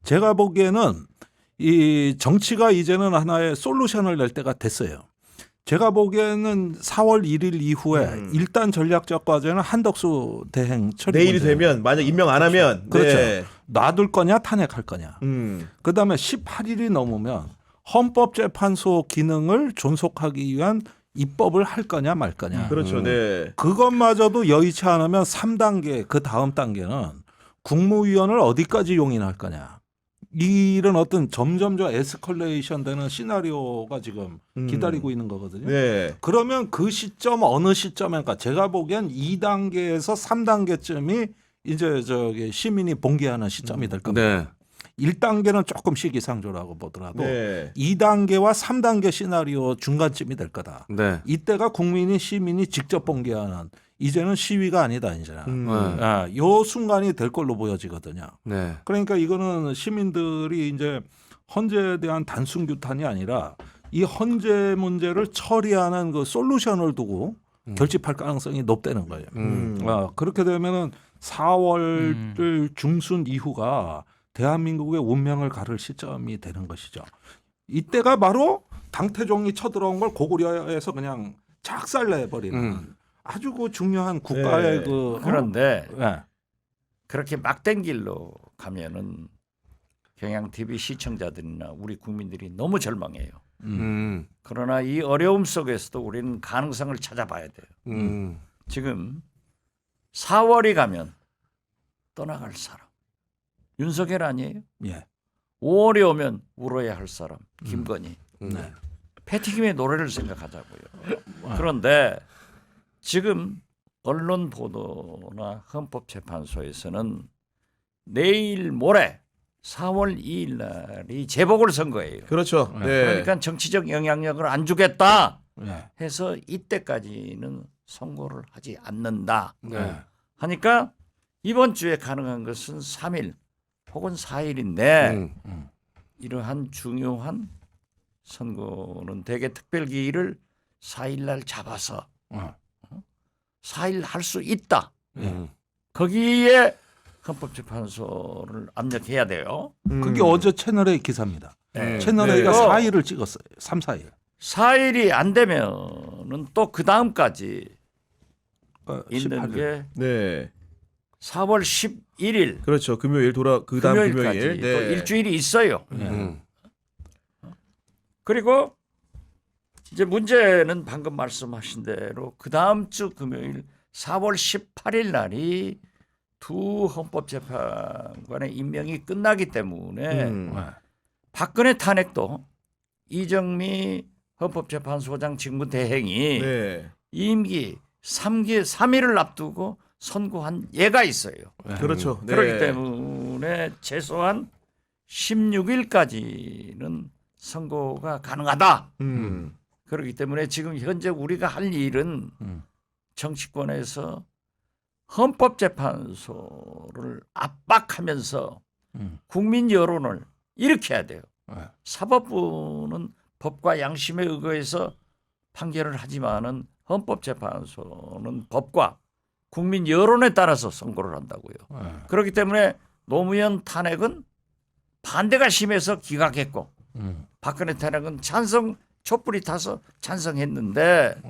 제가 보기에는 이 정치가 이제는 하나의 솔루션을 낼 때가 됐어요. 제가 보기에는 4월 1일 이후에 일단 전략적 과제는 한덕수 대행 처리. 내일이 문제예요. 되면 만약 임명 안 하면 그렇죠. 네. 놔둘 거냐 탄핵할 거냐. 그다음에 18일이 넘으면 헌법재판소 기능을 존속하기 위한 입법을 할 거냐 말 거냐. 그렇죠. 네. 그것마저도 여의치 않으면 3단계 그 다음 단계는 국무위원을 어디까지 용인할 거냐. 이런 어떤 점점 에스컬레이션 되는 시나리오가 지금 기다리고 있는 거거든요. 네. 그러면 그 시점 어느 시점인가 제가 보기엔 2단계에서 3단계쯤이 이제 저기 시민이 봉기하는 시점이 될 겁니다. 네. 1단계는 조금 시기상조라고 보더라도 네. 2단계와 3단계 시나리오 중간쯤이 될 거다. 네. 이때가 국민이 시민이 직접 봉기하는 이제는 시위가 아니다 이제는. 네. 요 순간이 될 걸로 보여지거든요. 네. 그러니까 이거는 시민들이 이제 헌재에 대한 단순 규탄이 아니라 이 헌재 문제를 처리하는 그 솔루션을 두고 결집할 가능성이 높다는 거예요. 그렇게 되면은 4월 중순 이후가 대한민국의 운명을 가를 시점이 되는 것이죠. 이때가 바로 당태종이 쳐들어온 걸 고구려에서 그냥 작살내버리는 아주 그 중요한 국가의 네. 그런데 네. 그렇게 막된 길로 가면은 경향 TV 시청자들이나 우리 국민들이 너무 절망해요. 그러나 이 어려움 속에서도 우리는 가능성을 찾아봐야 돼요. 지금 4월이 가면 떠나갈 사람 윤석열 아니에요? 예. 5월이 오면 울어야 할 사람 김건희. 네. 패티김의 노래를 생각하자고요. 그런데 지금 언론 보도나 헌법재판소에서는 내일 모레 4월 2일 날이 재보궐선거예요. 그렇죠. 네. 그러니까 정치적 영향력을 안 주겠다 네. 해서 이때까지는 선고를 하지 않는다 네. 하니까 이번 주에 가능한 것은 3일 혹은 4일인데 이러한 중요한 선거는 대개 특별기일을 4일 날 잡아서 4일 할 수 있다. 거기에 헌법재판소를 압력해야 돼요. 그게 어제 채널A 기사입니다. 네. 채널A가 네. 4일을 찍었어요. 3, 4일. 4일이 안 되면은 또 그 다음까지 있는 18일. 게 네. 4월 11일 그렇죠. 금요일 그다음 금요일까지 금요일. 또 네. 일주일이 있어요. 그리고 이제 문제는 방금 말씀하신 대로 그 다음 주 금요일 4월 18일 날이 두 헌법재판관의 임명이 끝나기 때문에 박근혜 탄핵도 이정미 헌법재판소장 직무대행이 네. 임기 3일을 앞두고 선고한 예가 있어요. 그렇죠. 네. 그렇기 때문에 최소한 16일까지는 선고가 가능하다. 그렇기 때문에 지금 현재 우리가 할 일은 정치권에서 헌법재판소를 압박하면서 국민 여론을 일으켜야 돼요. 사법부는 법과 양심에 의거해서 판결을 하지만은 헌법재판소는 법과 국민 여론에 따라서 선고를 한다고요. 그렇기 때문에 노무현 탄핵은 반대가 심해서 기각했고 박근혜 탄핵은 찬성 촛불이 타서 찬성했는데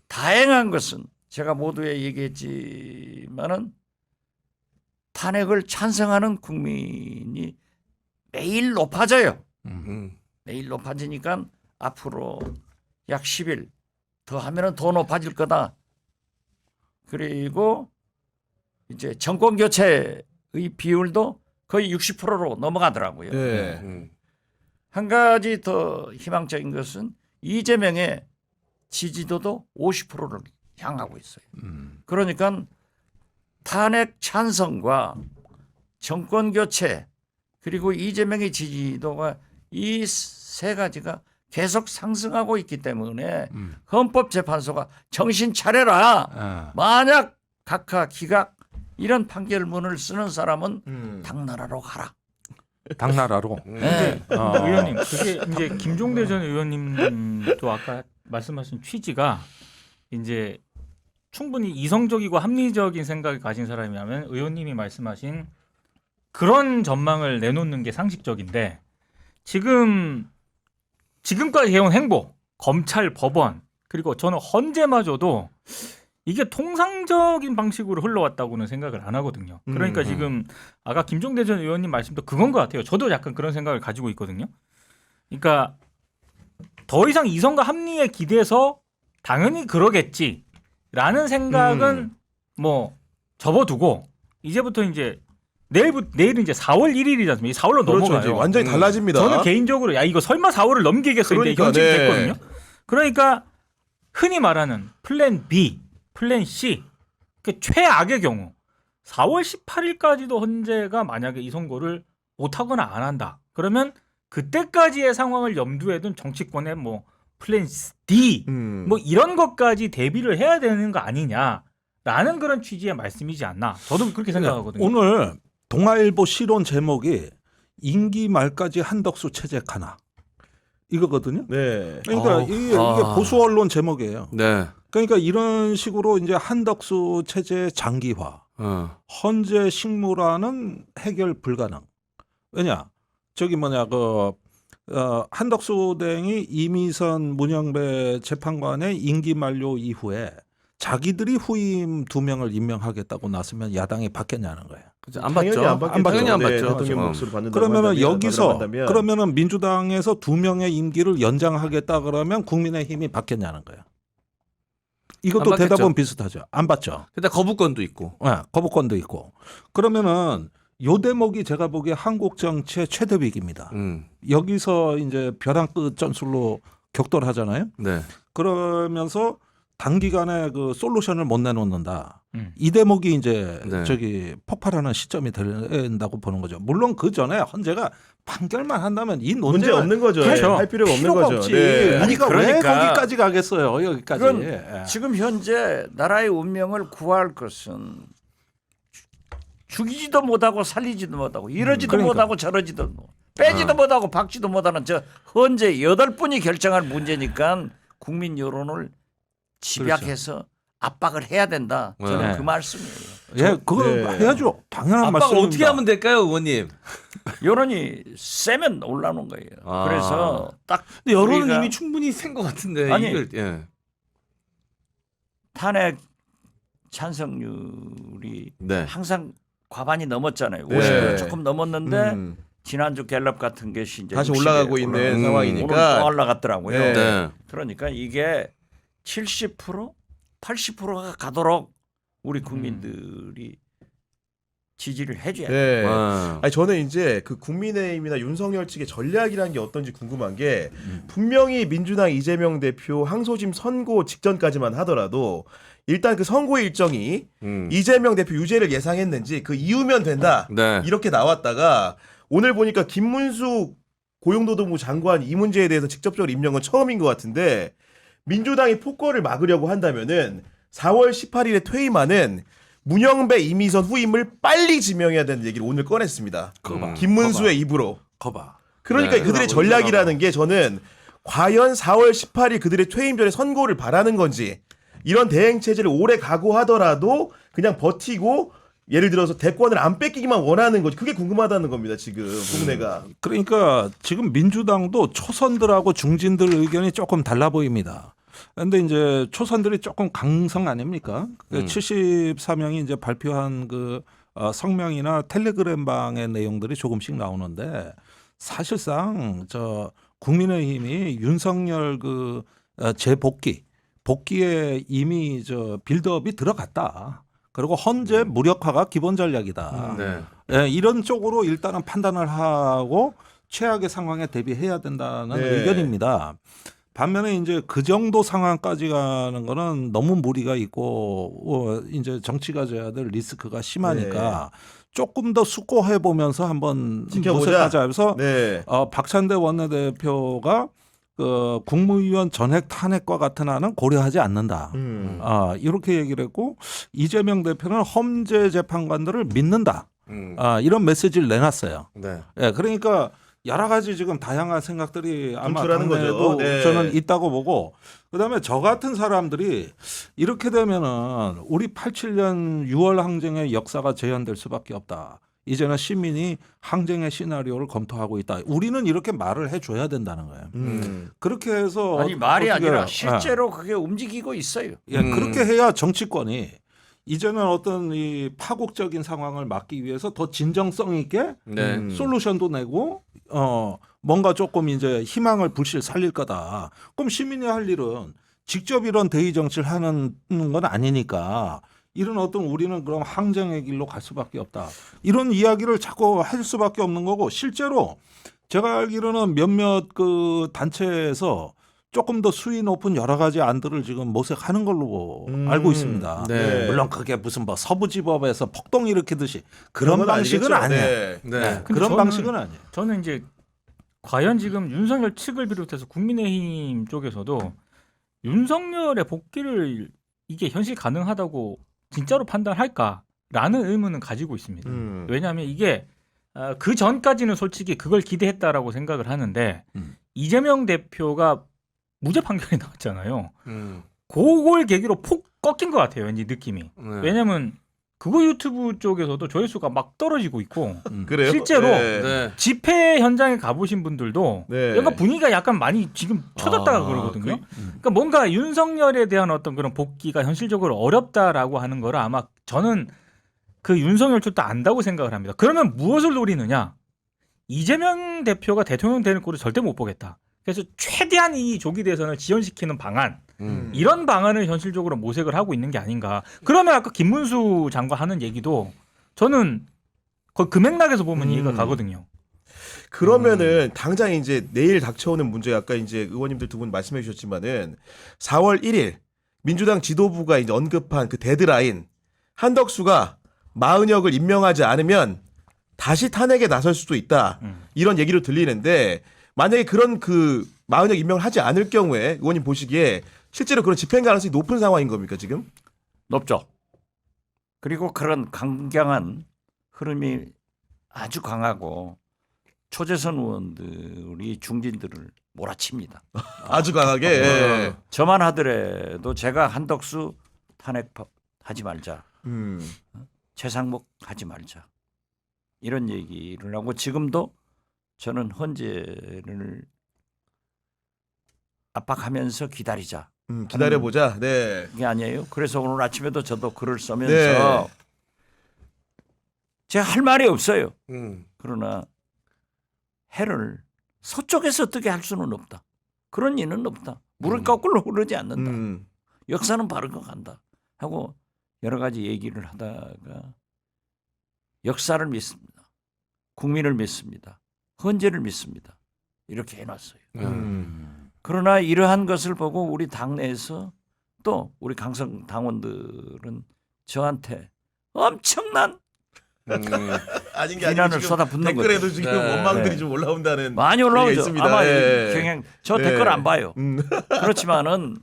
다행한 것은 제가 모두에 얘기했지만은 탄핵을 찬성하는 국민이 매일 높아져요. 매일 높아지니까 앞으로 약 10일 더 하면은 더 높아질 거다. 그리고 이제 정권 교체의 비율도 거의 60%로 넘어가더라고요. 네. 한 가지 더 희망적인 것은 이재명의 지지도도 50%를 향하고 있어요. 그러니까 탄핵 찬성과 정권 교체 그리고 이재명의 지지도가 이 세 가지가 계속 상승하고 있기 때문에 헌법재판소가 정신 차려라. 만약 각하 기각 이런 판결문을 쓰는 사람은 당나라로 가라. 당나라로. 네. 의원님, 그게 이제 김종대 전 의원님도 아까 말씀하신 취지가 이제 충분히 이성적이고 합리적인 생각을 가진 사람이라면 의원님이 말씀하신 그런 전망을 내놓는 게 상식적인데 지금까지 해온 행보, 검찰, 법원 그리고 저는 헌재마저도 이게 통상적인 방식으로 흘러왔다고는 생각을 안 하거든요. 그러니까 지금 아까 김종대 전 의원님 말씀도 그건 것 같아요. 저도 약간 그런 생각을 가지고 있거든요. 그러니까 더 이상 이성과 합리에 기대서 당연히 그러겠지라는 생각은 뭐 접어두고 이제부터 이제 내일은 이제 4월 1일이지 않습니까? 4월로 그렇죠. 이제 넘어가요. 완전히 달라집니다. 저는 개인적으로 야 이거 설마 4월을 넘기겠어 이제 그러니까, 현실이 네. 됐거든요. 그러니까 흔히 말하는 플랜 B, 플랜 C 그 최악의 경우 4월 18일까지도 헌재가 만약에 이 선고를 못하거나 안 한다. 그러면 그때까지의 상황을 염두에 둔 정치권의 뭐 플랜 D 뭐 이런 것까지 대비를 해야 되는 거 아니냐라는 그런 취지의 말씀이지 않나. 저도 그렇게 생각하거든요. 오늘 동아일보 실론 제목이 임기 말까지 한덕수 채택하나 이거거든요. 네. 그러니까 이게 보수 언론 제목이에요. 네. 그러니까 이런 식으로 이제 한덕수 체제 장기화, 헌재 식무라는 해결 불가능. 왜냐? 저기 한덕수 등이 이미선 문영배 재판관의 임기 만료 이후에 자기들이 후임 2명을 임명하겠다고 나서면 야당이 받겠냐는 거예요. 안 받죠. 당연히 안 받겠죠. 당연히 안 네, 받죠. 대통령 몫으로 받는다고 그러면은 한다면, 여기서 한다면. 그러면은 민주당에서 2명의 임기를 연장하겠다 그러면 국민의힘이 받겠냐는 거예요. 이것도 안 받겠죠. 대답은 비슷하죠. 안 받죠. 근데 거부권도 있고. 네, 거부권도 있고. 그러면은 요 대목이 제가 보기에 한국 정치의 최대 위기입니다. 여기서 이제 벼랑 끝 전술로 격돌하잖아요. 네. 그러면서 단기간에 그 솔루션을 못 내놓는다. 음. 이 대목이 이제 네. 저기 폭발하는 시점이 된다고 보는 거죠. 물론 그 전에 헌재가 판결만 한다면 이 문제 논제가 없는 거죠. 그렇죠. 할 필요가 없는 필요가 거죠. 없지. 네. 우리가 왜 그러니까 거기까지 가겠어요. 여기까지. 그건 예. 지금 현재 나라의 운명을 구할 것은 죽이지도 못하고 살리지도 못하고 이러지도 그러니까. 못하고 저러지도 못 빼지도 못하고 박지도 못하는 저 헌재 8분이 결정할 문제니까 국민 여론을 집약해서 압박을 해야 된다. 저는 네. 그 말씀이에요. 예, 그걸 네. 해야죠. 당연한 압박 말씀입니다. 어떻게 하면 될까요, 의원님? 여론이 세면 올라오는 거예요. 아. 그래서 딱 근데 여론은 우리가 이미 충분히 센 것 같은데. 아니, 이걸, 예. 탄핵 찬성률이 네. 항상 과반이 넘었잖아요. 네. 50% 조금 넘었는데 음. 지난주 갤럽 같은 것이 이제 다시 60에 올라가고 있는 음. 오늘 상황이니까. 또 올라갔더라고요. 네. 네. 그러니까 이게 70%, 80%가 가도록 우리 국민들이 지지를 해줘야 돼요. 네. 와. 아니 저는 이제 그 국민의힘이나 윤석열 측의 전략이라는 게 어떤지 궁금한 게 분명히 민주당 이재명 대표 항소심 선고 직전까지만 하더라도 일단 그 선고 일정이 이재명 대표 유죄를 예상했는지 그 이후면 된다 네. 이렇게 나왔다가 오늘 보니까 김문수 고용노동부 장관 이 문제에 대해서 직접적으로 임명은 처음인 것 같은데 민주당이 폭거를 막으려고 한다면은 4월 18일에 퇴임하는 문영배 이미선 후임을 빨리 지명해야 되는 얘기를 오늘 꺼냈습니다. 김문수의 입으로. 거봐. 그러니까 네. 그들의 전략이라는 게 저는 과연 4월 18일 그들의 퇴임 전에 선고를 바라는 건지 이런 대행 체제를 오래 각오하더라도 그냥 버티고 예를 들어서 대권을 안 뺏기기만 원하는 거지. 그게 궁금하다는 겁니다. 지금 국내가. 그러니까 지금 민주당도 초선들하고 중진들 의견이 조금 달라 보입니다. 그런데 이제 초선들이 조금 강성 아닙니까? 74명이 이제 발표한 그 성명이나 텔레그램방의 내용들이 조금씩 나오는데 사실상 저 국민의힘이 윤석열 그 복귀에 이미 저 빌드업이 들어갔다. 그리고 헌재 무력화가 기본 전략이다. 네. 예, 이런 쪽으로 일단은 판단을 하고 최악의 상황에 대비해야 된다는 네. 의견입니다. 반면에 이제 그 정도 상황까지 가는 거는 너무 무리가 있고 이제 정치가 져야 될 리스크가 심하니까 조금 더 숙고해 보면서 한번 지켜보자. 모색하자 해서 네. 박찬대 원내대표가 그 국무위원 전액 탄핵과 같은 안은 고려하지 않는다. 이렇게 얘기를 했고 이재명 대표는 헌재 재판관들을 믿는다. 이런 메시지를 내놨어요. 네. 예, 그러니까 여러 가지 지금 다양한 생각들이 아마 분출하는 당내에도 거죠. 네. 저는 있다고 보고 그다음에 저 같은 사람들이 이렇게 되면은 우리 87년 6월 항쟁의 역사가 재현될 수밖에 없다. 이제는 시민이 항쟁의 시나리오를 검토하고 있다. 우리는 이렇게 말을 해줘야 된다는 거예요. 그렇게 해서 아니 말이 어떻게- 아니라 실제로 그게 움직이고 있어요. 예, 그렇게 해야 정치권이 이제는 어떤 이 파국적인 상황을 막기 위해서 더 진정성 있게 네. 솔루션도 내고 뭔가 조금 이제 희망을 불실 살릴 거다. 그럼 시민이 할 일은 직접 이런 대의 정치를 하는 건 아니니까 이런 어떤 우리는 그럼 항쟁의 길로 갈 수밖에 없다. 이런 이야기를 자꾸 할 수밖에 없는 거고 실제로 제가 알기로는 몇몇 그 단체에서 조금 더 수위 높은 여러 가지 안들을 지금 모색하는 걸로 알고 있습니다. 네. 물론 그게 무슨 뭐 서부지법에서 폭동 일으키듯이 그런 건 방식은 아니겠죠. 아니에요. 네. 네. 근데 그런 저는- 방식은 아니에요. 저는 이제 과연 지금 윤석열 측을 비롯해서 국민의힘 쪽에서도 윤석열의 복귀를 이게 현실 가능하다고 진짜로 판단할까라는 의문은 가지고 있습니다. 왜냐하면 이게 그 전까지는 솔직히 그걸 기대했다라고 생각을 하는데 이재명 대표가 무죄 판결이 나왔잖아요. 그걸 계기로 폭 꺾인 것 같아요. 왠지 느낌이. 네. 왜냐하면 그거 유튜브 쪽에서도 조회수가 막 떨어지고 있고 그래요? 실제로 네. 네. 집회 현장에 가보신 분들도 네. 약간 분위기가 약간 많이 지금 쳐졌다가 그러거든요. 그러니까 뭔가 윤석열에 대한 어떤 그런 복귀가 현실적으로 어렵다라고 하는 거를 아마 저는 그 윤석열 쪽도 안다고 생각을 합니다. 그러면 무엇을 노리느냐? 이재명 대표가 대통령 되는 꼴을 절대 못 보겠다. 그래서 최대한 이 조기 대선을 지연시키는 방안 이런 방안을 현실적으로 모색을 하고 있는 게 아닌가. 그러면 아까 김문수 장관 하는 얘기도 저는 거의 그 맥락에서 보면 이해가 가거든요. 그러면은 당장 이제 내일 닥쳐오는 문제 아까 이제 의원님들 두 분 말씀해 주셨지만은 4월 1일 민주당 지도부가 이제 언급한 그 데드라인 한덕수가 마은혁을 임명하지 않으면 다시 탄핵에 나설 수도 있다. 이런 얘기로 들리는데 만약에 그런 그 마은혁 임명을 하지 않을 경우에 의원님 보시기에 실제로 그런 집행 가능성이 높은 상황인 겁니까 지금? 높죠. 그리고 그런 강경한 흐름이 아주 강하고 초재선 의원들이 중진들을 몰아칩니다. 아주 강하게. 예. 저만 하더라도 제가 한덕수 탄핵하지 말자. 최상목 하지 말자. 이런 얘기를 하고 지금도 저는 헌재를 압박하면서 기다리자. 기다려보자. 네. 이게 아니에요. 그래서 오늘 아침에도 저도 글을 써면서 네. 제가 할 말이 없어요. 음. 그러나 해를 서쪽에서 어떻게 할 수는 없다. 그런 일은 없다. 물은 거꾸로 흐르지 않는다. 역사는 바르게 간다. 하고 여러 가지 얘기를 하다가 역사를 믿습니다. 국민을 믿습니다. 헌재를 믿습니다. 이렇게 해놨어요. 그러나 이러한 것을 보고 우리 당내에서 또 우리 강성 당원들은 저한테 엄청난 아닌 게 비난을 아니고 지금 쏟아붓는 댓글에도 거죠. 지금 네. 원망들이 네. 좀 올라온다는 많이 얘기가 올라오죠. 있습니다. 아마 예. 경향 저 네. 댓글 안 봐요. 그렇지만은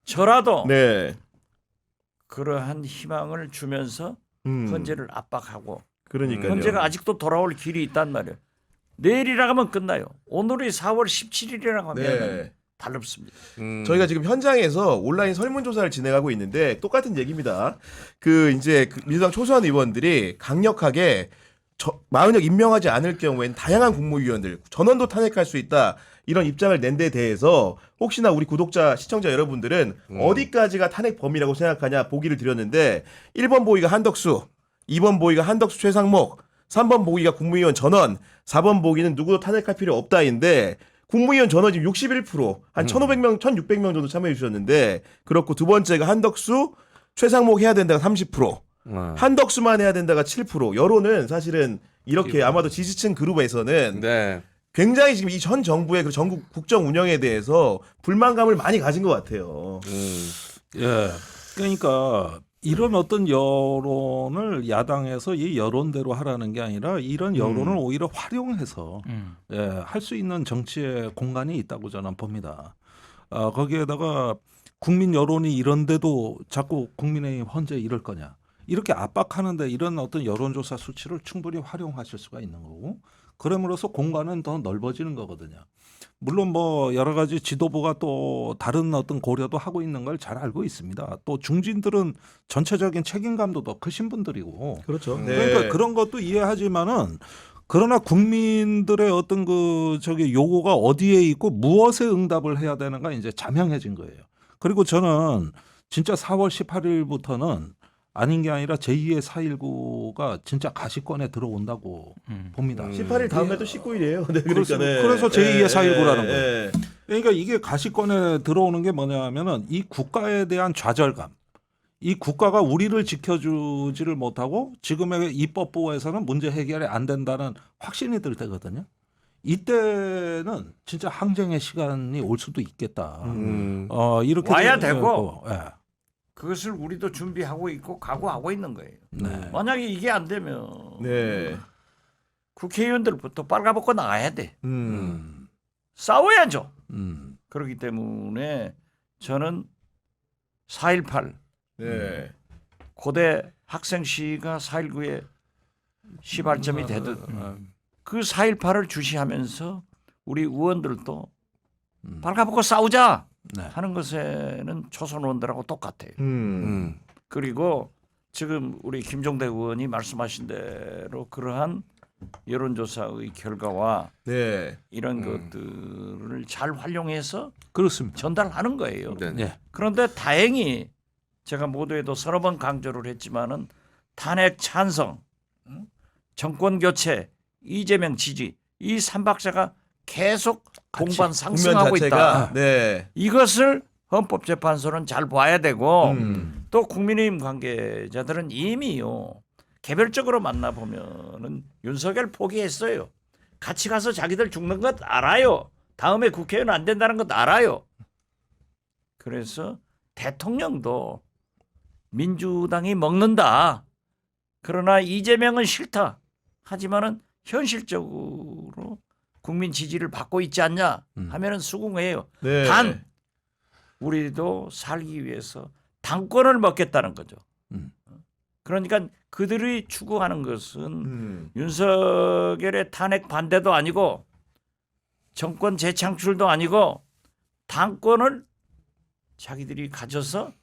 저라도 네. 그러한 희망을 주면서 헌재를 압박하고 그러니까요. 헌재가 아직도 돌아올 길이 있단 말이에요. 내일이라 하면 끝나요. 오늘이 4월 17일이라고 하면 네. 달릅습니다. 저희가 지금 현장에서 온라인 설문조사를 진행하고 있는데 똑같은 얘기입니다. 그 이제 그 민주당 초소한 의원들이 강력하게 마은혁 임명하지 않을 경우에는 다양한 국무위원들 전원도 탄핵할 수 있다 이런 입장을 낸 데 대해서 혹시나 우리 구독자 시청자 여러분들은 어디까지가 탄핵 범위라고 생각하냐 보기를 드렸는데 1번 보기가 한덕수, 2번 보기가 한덕수 최상목, 3번 보기가 국무위원 전원, 4번 보기는 누구도 탄핵할 필요 없다인데 국무위원 전원 지금 61%, 한 1,500명, 1,600명 정도 참여해 주셨는데 그렇고 두 번째가 한덕수, 최상목 해야 된다가 30%, 한덕수만 해야 된다가 7%. 여론은 사실은 이렇게 아마도 지지층 그룹에서는 네. 굉장히 지금 이 전 정부의 그 전국 국정 운영에 대해서 불만감을 많이 가진 것 같아요. 예. 그러니까 이런 어떤 여론을 야당에서 이 여론대로 하라는 게 아니라 이런 여론을 오히려 활용해서 할 수 있는 정치의 공간이 있다고 저는 봅니다. 거기에다가 국민 여론이 이런데도 자꾸 국민의힘 헌재 이럴 거냐. 이렇게 압박하는데 이런 어떤 여론조사 수치를 충분히 활용하실 수가 있는 거고 그럼으로써 공간은 더 넓어지는 거거든요. 물론 뭐 여러 가지 지도부가 또 다른 어떤 고려도 하고 있는 걸 잘 알고 있습니다. 또 중진들은 전체적인 책임감도 더 크신 분들이고 그렇죠. 그러니까 그런 것도 이해하지만은 그러나 국민들의 어떤 그 저기 요구가 어디에 있고 무엇에 응답을 해야 되는가 이제 자명해진 거예요. 그리고 저는 진짜 4월 18일부터는 아닌 게 아니라 제2의 4.19가 진짜 가시권에 들어온다고 봅니다. 18일 다음에 또 19일이에요. 네, 그러니까 그래서 제2의 4.19라는 거예요. 거예요. 그러니까 이게 가시권에 들어오는 게 뭐냐면은 이 국가에 대한 좌절감. 이 국가가 우리를 지켜주지를 못하고 지금의 입법부에서는 문제 해결이 안 된다는 확신이 들 때거든요. 이때는 진짜 항쟁의 시간이 올 수도 있겠다. 이렇게 와야 되는 되고. 거고, 예. 그것을 우리도 준비하고 있고 각오하고 있는 거예요. 네. 만약에 이게 안 되면 네. 국회의원들부터 빨가벗고 나가야 돼. 음. 싸워야죠. 음. 그렇기 때문에 저는 4.18 네. 고대 학생 시위가 4.19의 시발점이 되듯 그 4.18을 주시하면서 우리 의원들도 빨가벗고 싸우자 네. 하는 것에는 초선 의원들하고 똑같아요. 음. 그리고 지금 우리 김종대 의원이 말씀하신 대로 그러한 여론조사의 결과와 네. 이런 것들을 잘 활용해서 그렇습니다. 전달하는 거예요. 네. 예. 그런데 다행히 제가 모두에도 서너 번 강조를 했지만은 탄핵 찬성, 정권 교체, 이재명 지지 이 삼박자가 계속 공반 상승하고 국면 있다. 자체가 네. 이것을 헌법재판소는 잘 봐야 되고 음. 또 국민의힘 관계자들은 이미요 개별적으로 만나보면은 윤석열 포기했어요. 같이 가서 자기들 죽는 것 알아요. 다음에 국회의원 안 된다는 것 알아요. 그래서 대통령도 민주당이 먹는다. 그러나 이재명은 싫다. 하지만은 현실적으로 국민 지지를 받고 있지 않냐 하면은 수긍해요. 네. 단 우리도 살기 위해서 당권을 먹겠다는 거죠. 그러니까 그들이 추구하는 것은 윤석열의 탄핵 반대도 아니고 정권 재창출도 아니고 당권을 자기들이 가져서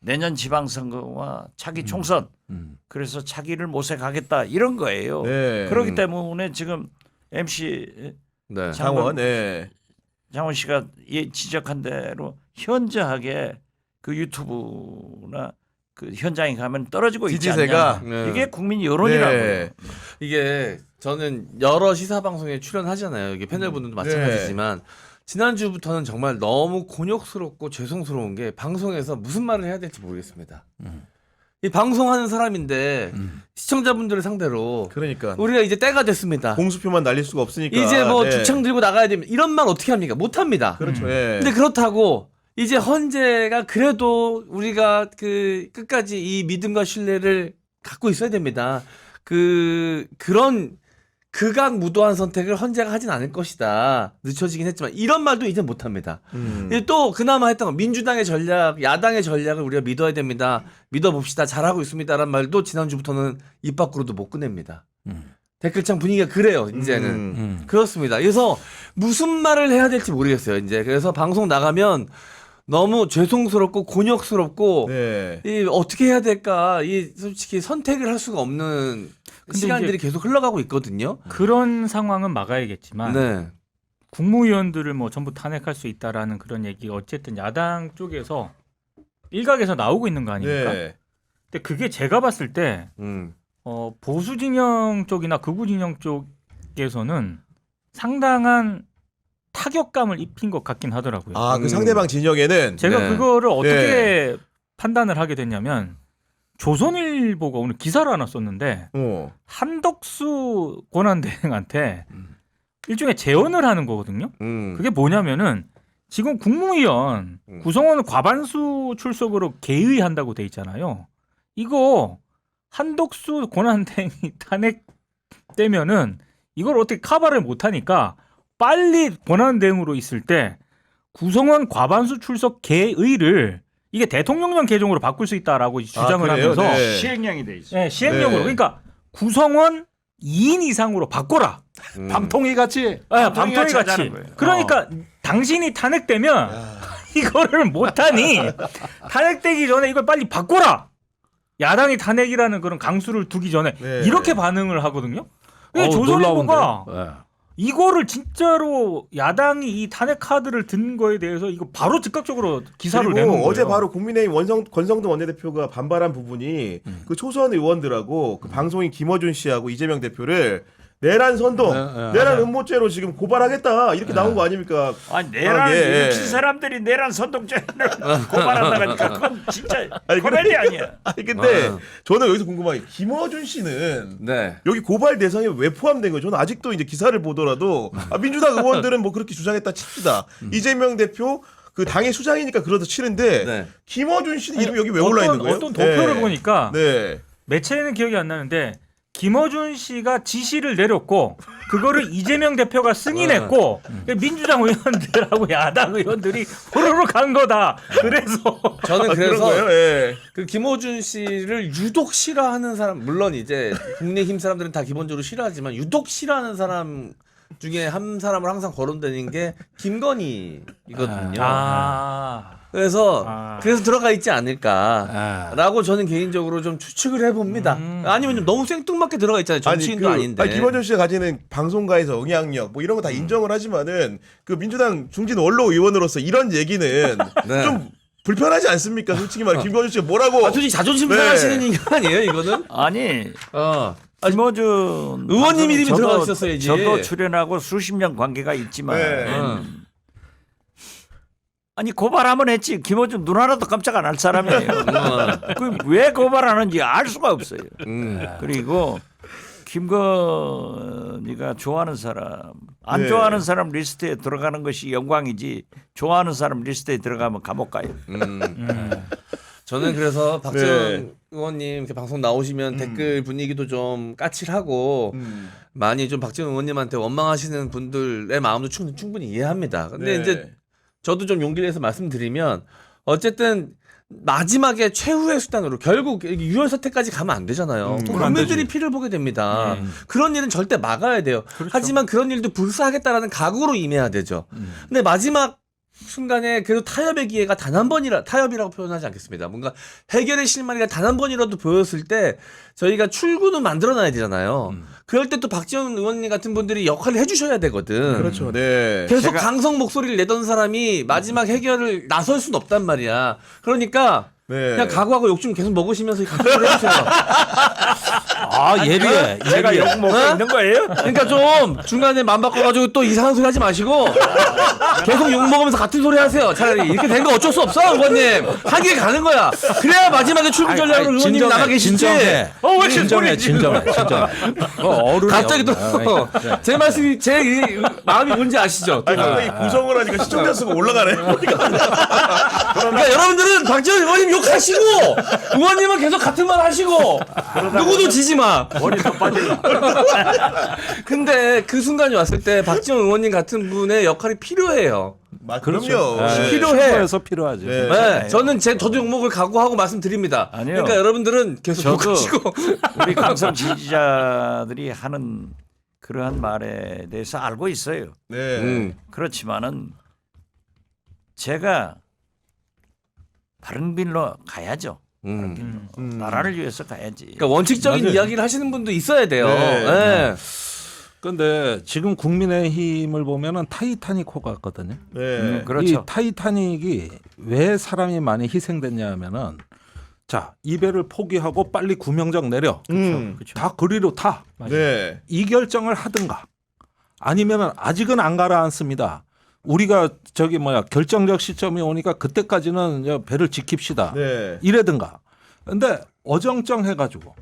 내년 지방선거와 차기 총선 그래서 차기를 모색하겠다 이런 거예요. 네. 그렇기 때문에 지금 MC 네. 장원. 네. 장원 씨가 지적한 대로 현저하게 그 유튜브나 그 현장에 가면 떨어지고 있지 지지세가 않냐. 네. 이게 국민 여론이라고요. 네. 이게 저는 여러 시사 방송에 출연하잖아요. 이게 패널분들도 마찬가지지만 지난주부터는 정말 너무 곤욕스럽고 죄송스러운 게 방송에서 무슨 말을 해야 될지 모르겠습니다. 이 방송하는 사람인데 시청자분들을 상대로 그러니까 우리가 이제 때가 됐습니다. 공수표만 날릴 수가 없으니까 이제 뭐 네. 주창 들고 나가야 됩니다. 이런 말 어떻게 합니까? 못 합니다. 그렇죠. 예. 근데 그렇다고 이제 헌재가 그래도 우리가 그 끝까지 이 믿음과 신뢰를 갖고 있어야 됩니다. 그런 극악무도한 선택을 헌재가 하진 않을 것이다. 늦춰지긴 했지만 이런 말도 이제 못 합니다. 또 그나마 했던 거 민주당의 전략, 야당의 전략을 우리가 믿어야 됩니다. 믿어봅시다. 잘하고 있습니다라는 말도 지난주부터는 입 밖으로도 못 꺼냅니다. 댓글창 분위기가 그래요. 이제는. 그렇습니다. 그래서 무슨 말을 해야 될지 모르겠어요. 이제 그래서 방송 나가면 너무 죄송스럽고 곤욕스럽고 네. 이 어떻게 해야 될까? 이 솔직히 선택을 할 수가 없는 근데 시간들이 계속 흘러가고 있거든요. 그런 상황은 막아야겠지만 네. 국무위원들을 뭐 전부 탄핵할 수 있다라는 그런 얘기가 어쨌든 야당 쪽에서 일각에서 나오고 있는 거 아닙니까? 네. 근데 그게 제가 봤을 때 보수 진영 쪽이나 극우 진영 쪽에서는 상당한 타격감을 입힌 것 같긴 하더라고요. 아, 그 상대방 진영에는 제가 네. 그거를 어떻게 판단을 하게 됐냐면 조선일보가 오늘 기사를 하나 썼는데 한덕수 권한대행한테 일종의 재연을 하는 거거든요. 그게 뭐냐면은 지금 국무위원 구성원 과반수 출석으로 개의한다고 돼 있잖아요. 이거 한덕수 권한대행이 탄핵되면은 이걸 어떻게 커버를 못하니까 빨리 권한대행으로 있을 때 구성원 과반수 출석 개의를 이게 대통령령 개정으로 바꿀 수 있다라고 주장을 그래요? 하면서 네. 시행령이 돼 있어요. 네, 시행령으로 네. 그러니까 구성원 2인 이상으로 바꿔라. 방통위 같이. 방통위 같이. 하자는 거예요. 그러니까 당신이 탄핵되면 이거를 못하니 탄핵되기 전에 이걸 빨리 바꿔라. 야당이 탄핵이라는 그런 강수를 두기 전에 네. 이렇게 반응을 하거든요. 근데 어우, 조선일보가 놀라운데. 이거를 진짜로 야당이 이 탄핵 카드를 든 거에 대해서 이거 바로 즉각적으로 기사를 그리고 내는 거예요. 어제 바로 국민의힘 권성동 원내대표가 반발한 부분이 그 초선 의원들하고 그 방송인 김어준 씨하고 이재명 대표를 내란 선동, 내란 음모죄로 지금 고발하겠다 이렇게 나온 거 아닙니까? 아니 내란 예. 미친 사람들이 내란 선동죄를 고발한다니까 그건 진짜 아니, 코미디 아니야. 아니 근데 저는 여기서 궁금한 게 김어준 씨는 네. 여기 고발 대상에 왜 포함된 거예요? 저는 아직도 이제 기사를 보더라도 민주당 의원들은 뭐 그렇게 주장했다 칩시다. 이재명 대표 그 당의 수장이니까 그러다 치는데 네. 김어준 씨는 이름이 여기 왜 올라 있는 거예요? 어떤 도표를 보니까 네. 매체에는 기억이 안 나는데 김어준 씨가 지시를 내렸고 그거를 이재명 대표가 승인했고 민주당 의원들하고 야당 의원들이 호로로 간 거다. 그래서 저는 그런 그래서 거예요? 예. 그 김어준 씨를 유독 싫어하는 사람, 물론 이제 국민의힘 사람들은 다 기본적으로 싫어하지만 유독 싫어하는 사람 중에 한 사람을 항상 거론되는 게 김건희이거든요. 그래서 들어가 있지 않을까라고 저는 개인적으로 좀 추측을 해봅니다. 아니면 좀 너무 생뚱맞게 들어가 있잖아요. 정치인도 아닌데. 김어준 씨가 가지는 방송가에서 영향력 뭐 이런 거 다 인정을 하지만은 그 민주당 중진 원로 의원으로서 이런 얘기는 네. 좀 불편하지 않습니까? 솔직히 말해 김어준 씨가 뭐라고 솔직히 자존심 네. 상하시는 얘기 아니에요, 이거는? 아니 어. 김어준 의원님 이름이 저도- 들어가 있었어야지. 저도 출연하고 수십 년 관계가 있지만 네. 아니 고발 한번 했지 김어준 눈 하나도 깜짝 안 할 사람이에요. 그 왜 고발하는지 알 수가 없어요. 그리고 김건희가 좋아하는 사람 안 네. 좋아하는 사람 리스트에 들어가는 것이 영광이지 좋아하는 사람 리스트에 들어가면 감옥 가요. 저는 그래서 박지원 네. 의원님 이렇게 방송 나오시면 댓글 분위기도 좀 까칠하고 많이 좀 박지원 의원님한테 원망하시는 분들의 마음도 충분히 이해합니다. 근데 네. 이제 저도 좀 용기를 내서 말씀드리면 어쨌든 마지막에 최후의 수단으로 결국 유혈 사태까지 가면 안 되잖아요. 또 그건 안 국민들이 되지. 피를 보게 됩니다. 그런 일은 절대 막아야 돼요. 하지만 그런 일도 불사하겠다라는 각오로 임해야 되죠. 근데 마지막 순간에 그래도 타협의 기회가 단 한 번이라 타협이라고 표현하지 않겠습니다. 뭔가 해결의 실마리가 단 한 번이라도 보였을 때 저희가 출구는 만들어놔야 되잖아요. 그럴 때 또 박지원 의원님 같은 분들이 역할을 해주셔야 되거든. 그렇죠. 네. 계속 강성 목소리를 내던 사람이 마지막 해결을 나설 수는 없단 말이야. 그러니까 네. 그냥 각오하고 욕 좀 계속 먹으시면서 같은 소리 해주세요. 예리해. 제가 욕 먹고 어? 있는 거예요? 그러니까 좀 중간에 맘 바꿔가지고 또 이상한 소리 하지 마시고 계속 욕 먹으면서 같은 소리 하세요. 차라리 이렇게 된 거 어쩔 수 없어, 의원님. 하길 가는 거야. 그래야 마지막에 출구 전략으로 의원님이 남아 계시지. 진정해. 왜 이렇게 진정해. 소리 진정해. 어른이 갑자기 또 제 말씀이 제 마음이 뭔지 아시죠? 또. 아니 구성을 하니까 시청자 수가 올라가네. 그러니까 여러분들은 박지원 의원님 욕하시고 의원님은 계속 같은 말 하시고 누구도 지지 마. 머리 더 빠질라. 근데 그 순간이 왔을 때 박지원 의원님 같은 분의 역할이 필요해요. 그럼요. 필요해. 슈퍼에서 필요하지. 네. 네, 저는 저도 욕먹을 각오하고 말씀드립니다. 아니요. 그러니까 여러분들은 계속 저도 욕하시고 우리 강성 지지자들이 하는 그러한 말에 대해서 알고 있어요. 네. 그렇지만은 제가 바른 길로 가야죠. 나라를 위해서 가야지. 그러니까 원칙적인 맞아요. 이야기를 하시는 분도 있어야 돼요. 네. 네. 근데 지금 국민의힘을 보면은 타이타닉호 같거든요. 네. 그렇죠. 이 타이타닉이 왜 사람이 많이 희생됐냐 하면은 자, 이 배를 포기하고 빨리 구명정 내려. 다 그리로 타. 네. 이 결정을 하든가 아니면은 아직은 안 가라앉습니다. 우리가 결정적 시점이 오니까 그때까지는 배를 지킵시다. 네. 이래든가. 근데 어정쩡 해가지고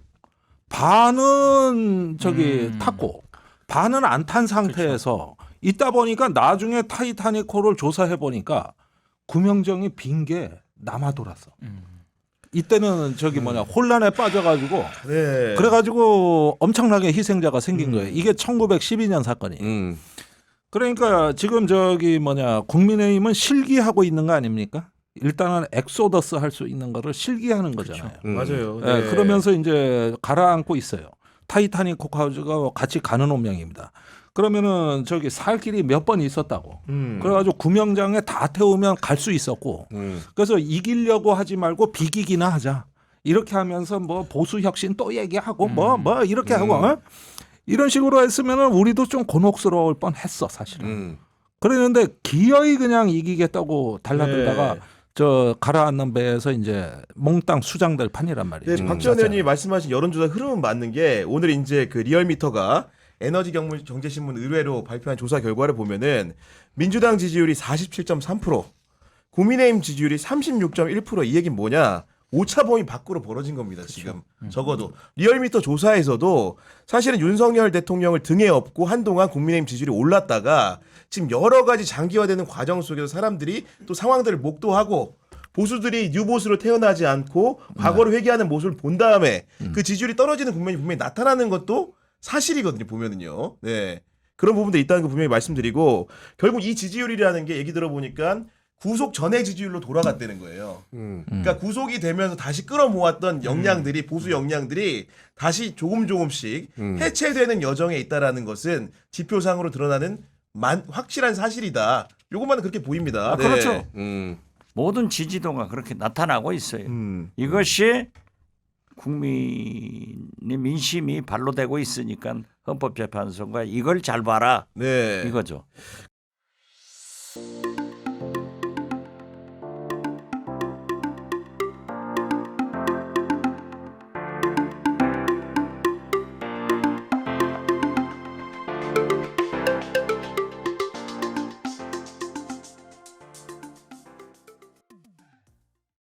반은 탔고 반은 안 탄 상태에서 있다 보니까 나중에 타이타닉호를 조사해 보니까 구명정이 빈 게 남아 돌았어. 이때는 혼란에 빠져가지고 네. 그래가지고 엄청나게 희생자가 생긴 거예요. 이게 1912년 사건이에요. 그러니까 지금 국민의힘은 실기하고 있는 거 아닙니까? 일단은 엑소더스 할 수 있는 거를 실기하는 거잖아요. 맞아요. 네, 그러면서 이제 가라앉고 있어요. 타이타닉 호카우즈가 같이 가는 운명입니다. 그러면은 저기 살 길이 몇 번 있었다고. 그래가지고 구명장에 다 태우면 갈 수 있었고. 그래서 이기려고 하지 말고 비기기나 하자. 이렇게 하면서 뭐 보수 혁신 또 얘기하고 뭐 이렇게 하고 이런 식으로 했으면은 우리도 좀 곤혹스러울 뻔했어 사실은. 그랬는데 기어이 그냥 이기겠다고 달라들다가 네. 저 가라앉는 배에서 이제 몽땅 수장될 판이란 말이죠. 네, 박지원 의원님이 말씀하신 여론조사 흐름은 맞는 게 오늘 이제 그 리얼미터가 에너지 경제신문 의뢰로 발표한 조사 결과를 보면은 민주당 지지율이 47.3%, 국민의힘 지지율이 36.1%. 이 얘기는 뭐냐? 오차범위 밖으로 벌어진 겁니다. 지금 적어도 리얼미터 조사에서도 사실은 윤석열 대통령을 등에 업고 한동안 국민의힘 지지율이 올랐다가 지금 여러 가지 장기화되는 과정 속에서 사람들이 또 상황들을 목도하고 보수들이 뉴보수로 태어나지 않고 과거를 회귀하는 모습을 본 다음에 그 지지율이 떨어지는 국면이 분명히 나타나는 것도 사실이거든요. 보면은요. 네. 그런 부분도 있다는 거 분명히 말씀드리고 결국 이 지지율이라는 게 얘기 들어보니까 구속 전의 지지율로 돌아갔다는 거예요. 그러니까 구속이 되면서 다시 끌어모았던 역량들이 보수 역량들이 다시 조금씩 해체되는 여정에 있다라는 것은 지표상으로 드러나는 확실한 사실이다. 요것만은 그렇게 보입니다. 네. 그렇죠. 모든 지지도가 그렇게 나타나고 있어요. 이것이 국민의 민심이 발로 되고 있으니까 헌법재판소가 이걸 잘 봐라 네. 이거죠.